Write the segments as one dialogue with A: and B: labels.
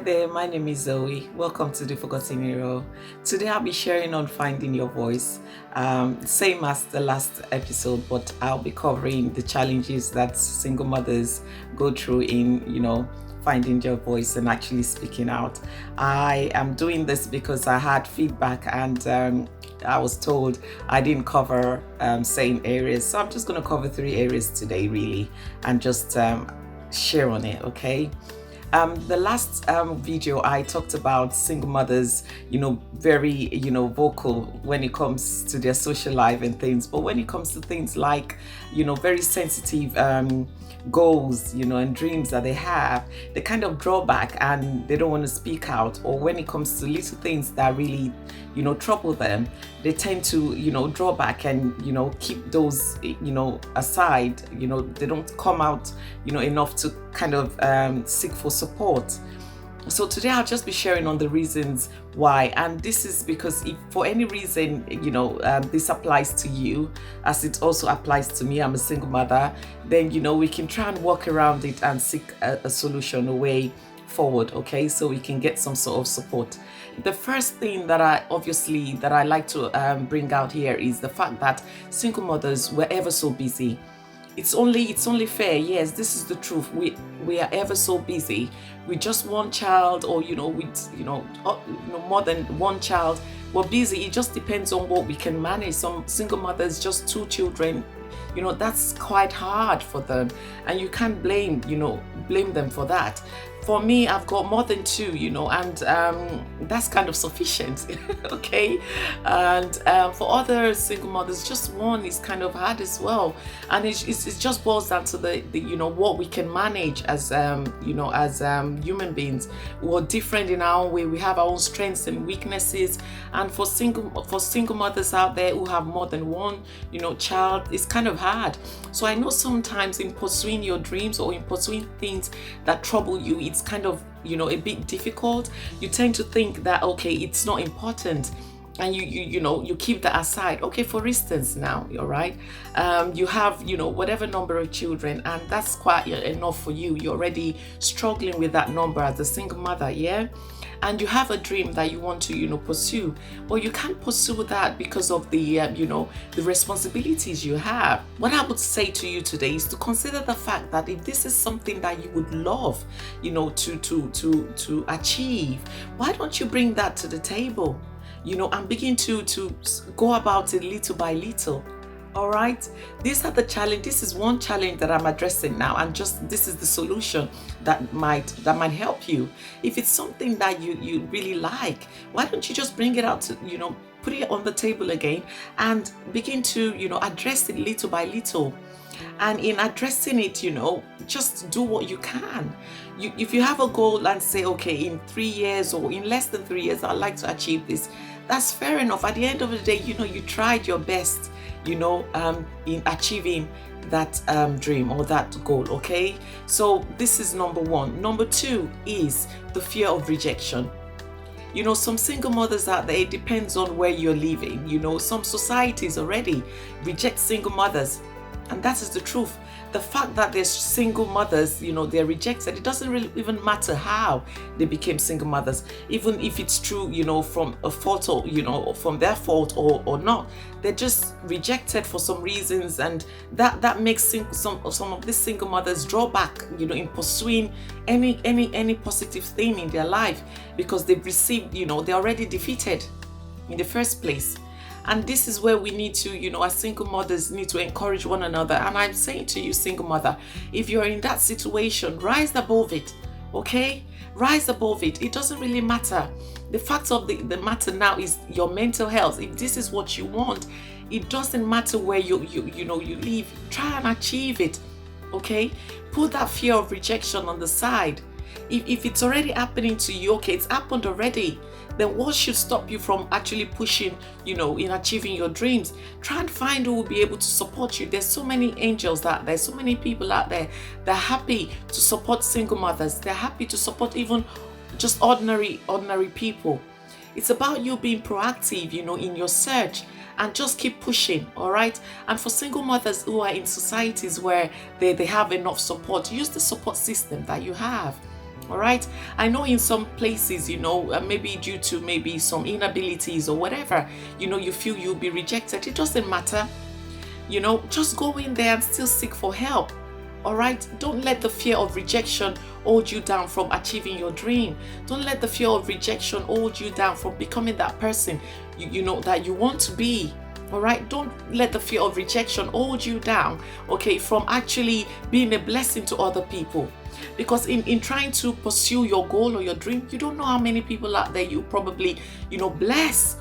A: there, my name is Zoe. Welcome to the Forgotten Hero. Today I'll be sharing on finding your voice. Same as the last episode, but I'll be covering the challenges that single mothers go through in, finding your voice and actually speaking out. I am doing this because I had feedback and I was told I didn't cover certain areas. So I'm just going to cover 3 areas today, really, and just share on it, okay? The last video I talked about single mothers, very, vocal when it comes to their social life and things. But when it comes to things like, very sensitive goals, and dreams that they have, they kind of draw back and they don't want to speak out. Or when it comes to little things that really, trouble them, they tend to, draw back and, keep those, aside. They don't come out, enough to kind of seek for support. So today I'll just be sharing on the reasons why, and this is because if for any reason this applies to you as it also applies to me, I'm a single mother, then we can try and work around it and seek a solution, a way forward, okay, so we can get some sort of support. The first thing that I like to bring out here is the fact that single mothers were ever so busy. It's only fair. Yes, this is the truth. We are ever so busy with just one child, or with more than one child. We're busy. It just depends on what we can manage. Some single mothers, just 2 children, that's quite hard for them, and you can't blame them for that. For me, I've got more than 2, and that's kind of sufficient, okay? And for other single mothers, just 1 is kind of hard as well. And it just boils down to the what we can manage as human beings. We're different in our own way. We have our own strengths and weaknesses. And for single mothers out there who have more than 1, child, it's kind of hard. So I know sometimes in pursuing your dreams or in pursuing things that trouble you, it's kind of a bit difficult. You tend to think that, okay, it's not important, and you keep that aside. Okay, for instance, now, all right, you have whatever number of children, and that's quite enough for you. You're already struggling with that number as a single mother, yeah, and you have a dream that you want to pursue, but you can't pursue that because of the the responsibilities you have. What I would say to you today is to consider the fact that if this is something that you would love to achieve, why don't you bring that to the table, and begin to go about it little by little. All right, these are the challenge. This is one challenge that I'm addressing now, and just this is the solution that might help you. If it's something that you really like, why don't you just bring it out to put it on the table again and begin to address it little by little. And in addressing it, just do what you can. If you have a goal and say, okay, in 3 years or in less than 3 years, I'd like to achieve this, that's fair enough. At the end of the day, you tried your best, in achieving that dream or that goal, okay? So this is number 1. Number 2 is the fear of rejection. Some single mothers out there, it depends on where you're living. Some societies already reject single mothers. And that is the truth. The fact that there's single mothers, they're rejected, it doesn't really even matter how they became single mothers, even if it's true, from a fault or, from their fault or not. They're just rejected for some reasons, and that makes some of these single mothers draw back, in pursuing any positive thing in their life, because they've received, they're already defeated in the first place. And this is where we need to, as single mothers, need to encourage one another. And I'm saying to you, single mother, if you're in that situation, rise above it, okay? Rise above it. It doesn't really matter. The fact of the matter now is your mental health. If this is what you want, it doesn't matter where you live. Try and achieve it, okay? Put that fear of rejection on the side. If it's already happening to you, okay, it's happened already, then what should stop you from actually pushing, in achieving your dreams? Try and find who will be able to support you. There's so many angels out there, so many people out there that are happy to support single mothers. They're happy to support even just ordinary people. It's about you being proactive, in your search, and just keep pushing, all right? And for single mothers who are in societies where they have enough support, use the support system that you have. All right. I know in some places, maybe due to maybe some inabilities or whatever, you feel you'll be rejected. It doesn't matter. Just go in there and still seek for help. All right. Don't let the fear of rejection hold you down from achieving your dream. Don't let the fear of rejection hold you down from becoming that person that you want to be. All right. Don't let the fear of rejection hold you down, okay, from actually being a blessing to other people. Because in trying to pursue your goal or your dream, you don't know how many people out there you probably, bless.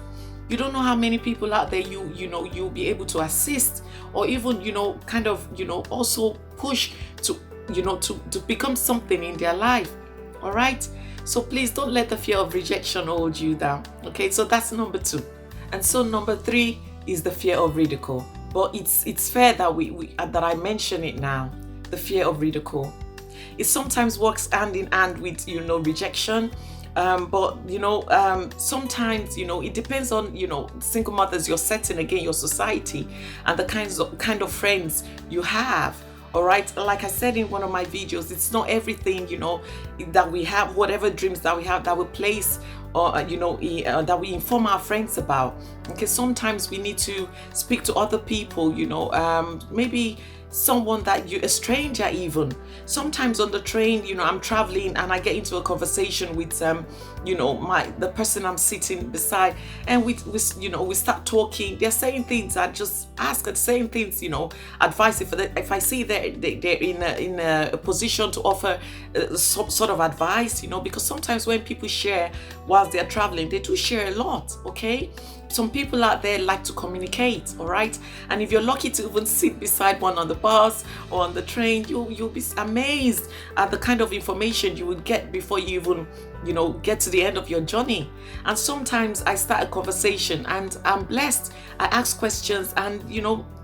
A: You don't know how many people out there you'll be able to assist, or even, kind of, also push to, to become something in their life. All right. So please don't let the fear of rejection hold you down. Okay. So that's number 2. And so number 3 is the fear of ridicule. But it's fair that that I mention it now. The fear of ridicule. It sometimes works hand in hand with, rejection. But sometimes, it depends on, single mothers, your setting, again, your society, and the kind of friends you have. All right. Like I said in one of my videos, it's not everything, that we have, whatever dreams that we have, that we place or, that we inform our friends about. Okay. Sometimes we need to speak to other people, maybe someone that a stranger even. Sometimes on the train, I'm traveling and I get into a conversation with the person I'm sitting beside, and we start talking. They're saying things, I just ask and saying things, advice. If I see they're in a position to offer some sort of advice, because sometimes when people share whilst they're traveling, they do share a lot. Okay. Some people out there like to communicate, all right? And if you're lucky to even sit beside one on the bus or on the train, you'll be amazed at the kind of information you would get before you even, get to the end of your journey. And sometimes I start a conversation and I'm blessed. I ask questions and,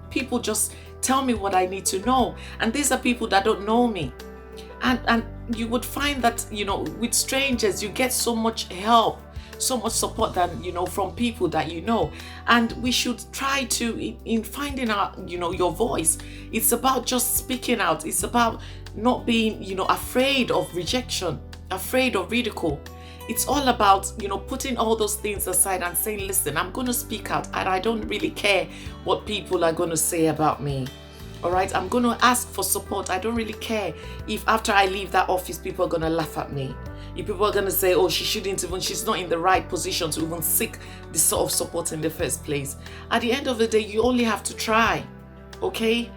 A: people just tell me what I need to know. And these are people that don't know me. And you would find that, with strangers, you get so much help, so much support than from people that and we should try to in finding out your voice. It's about just speaking out. It's about not being afraid of rejection, afraid of ridicule. It's all about putting all those things aside and saying, listen, I'm going to speak out and I don't really care what people are going to say about me. All right, I'm going to ask for support. I don't really care if after I leave that office, people are going to laugh at me. If people are going to say, oh, she's not in the right position to even seek this sort of support in the first place. At the end of the day, you only have to try. Okay.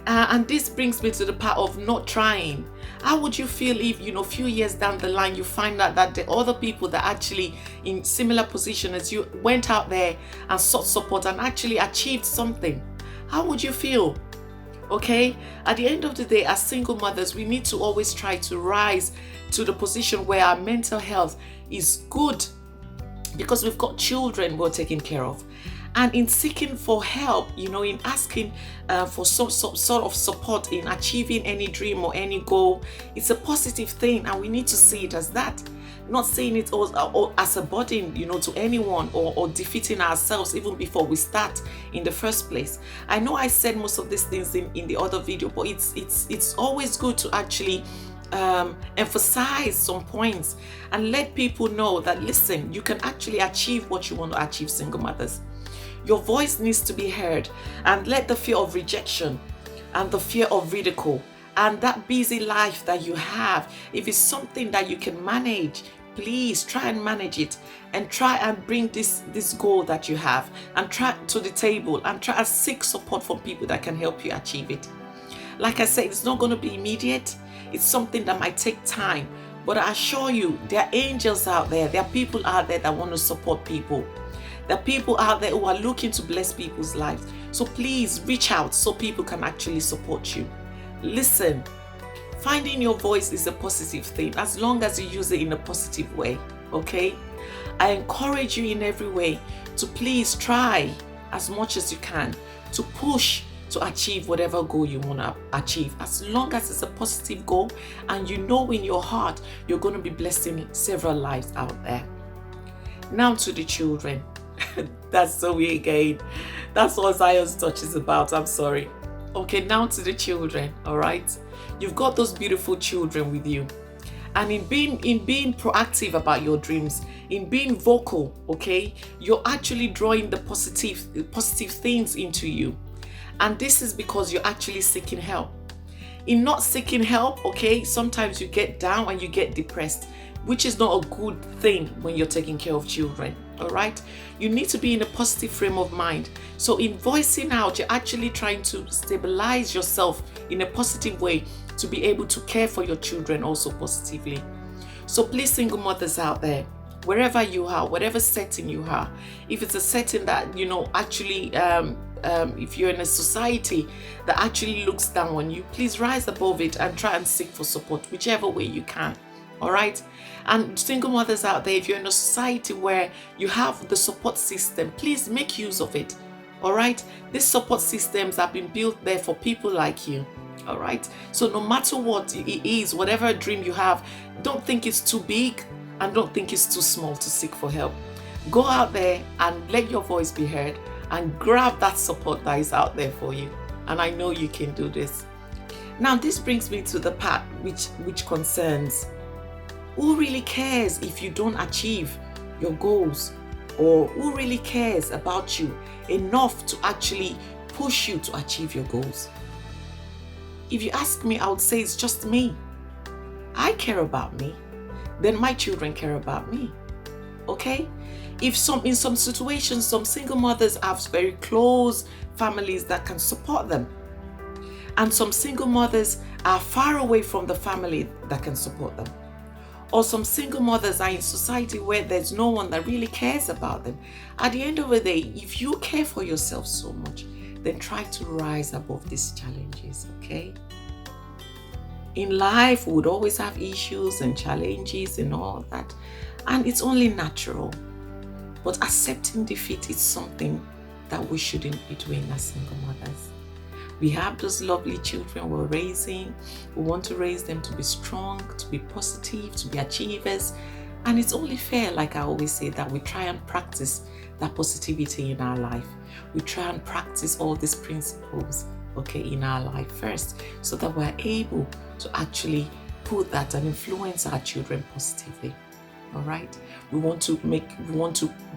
A: And this brings me to the part of not trying. How would you feel if, a few years down the line, you find out that the other people that actually in similar position as you went out there and sought support and actually achieved something? How would you feel? Okay, at the end of the day, as single mothers, we need to always try to rise to the position where our mental health is good, because we've got children we're taking care of. And in seeking for help, in asking for some sort of support in achieving any dream or any goal, it's a positive thing, and we need to see it as that. Not seeing it as a burden, to anyone, or defeating ourselves even before we start in the first place. I know I said most of these things in the other video, but it's always good to actually emphasize some points and let people know that, listen, you can actually achieve what you want to achieve, single mothers. Your voice needs to be heard, and let the fear of rejection and the fear of ridicule and that busy life that you have, if it's something that you can manage, please try and manage it, and try and bring this goal that you have and try to the table, and try and seek support from people that can help you achieve it. Like I said, it's not going to be immediate. It's something that might take time, but I assure you, there are angels out there. There are people out there that want to support people. There are people out there who are looking to bless people's lives. So please reach out so people can actually support you. Listen, finding your voice is a positive thing as long as you use it in a positive way. Okay, I encourage you in every way to please try as much as you can to push to achieve whatever goal you want to achieve, as long as it's a positive goal and in your heart you're going to be blessing several lives out there. Now to the children. That's so weird again. That's what Zion's Touch is about. I'm sorry. Okay, now to the children. All right, you've got those beautiful children with you, And in being proactive about your dreams, in being vocal, okay, you're actually drawing the positive things into you. And this is because you're actually seeking help. In not seeking help, okay, sometimes you get down and you get depressed, which is not a good thing when you're taking care of children. All right, you need to be in a positive frame of mind. So in voicing out, you're actually trying to stabilize yourself in a positive way to be able to care for your children also positively. So please, single mothers out there, wherever you are, whatever setting you are, if it's a setting that actually if you're in a society that actually looks down on you, please rise above it and try and seek for support whichever way you can. All right. And single mothers out there, if you're in a society where you have the support system, please make use of it. All right. These support systems have been built there for people like you. All right. So no matter what it is, whatever dream you have, don't think it's too big and don't think it's too small to seek for help. Go out there and let your voice be heard and grab that support that is out there for you. And I know you can do this. Now, this brings me to the part which concerns who really cares if you don't achieve your goals, or who really cares about you enough to actually push you to achieve your goals. If you ask me, I would say it's just me. I care about me, then my children care about me. Okay? In some situations, some single mothers have very close families that can support them. And some single mothers are far away from the family that can support them. Or some single mothers are in society where there's no one that really cares about them. At the end of the day, if you care for yourself so much, then try to rise above these challenges, okay? In life, we would always have issues and challenges and all that. And it's only natural. But accepting defeat is something that we shouldn't be doing as single mothers. We have those lovely children we're raising. We want to raise them to be strong, to be positive, to be achievers. And it's only fair, like I always say, that we try and practice that positivity in our life. We try and practice all these principles, okay, in our life first, so that we're able to actually put that and influence our children positively. All right. We want to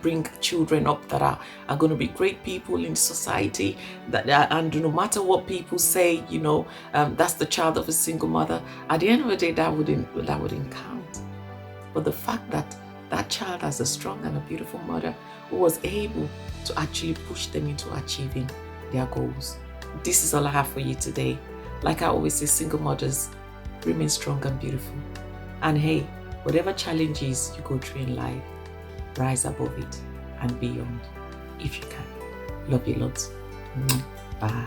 A: bring children up that are going to be great people in society. And no matter what people say, that's the child of a single mother. At the end of the day, that wouldn't count. But the fact that that child has a strong and a beautiful mother who was able to actually push them into achieving their goals. This is all I have for you today. Like I always say, single mothers, remain strong and beautiful. And hey, whatever challenges you go through in life, rise above it and beyond if you can. Love you lots. Bye.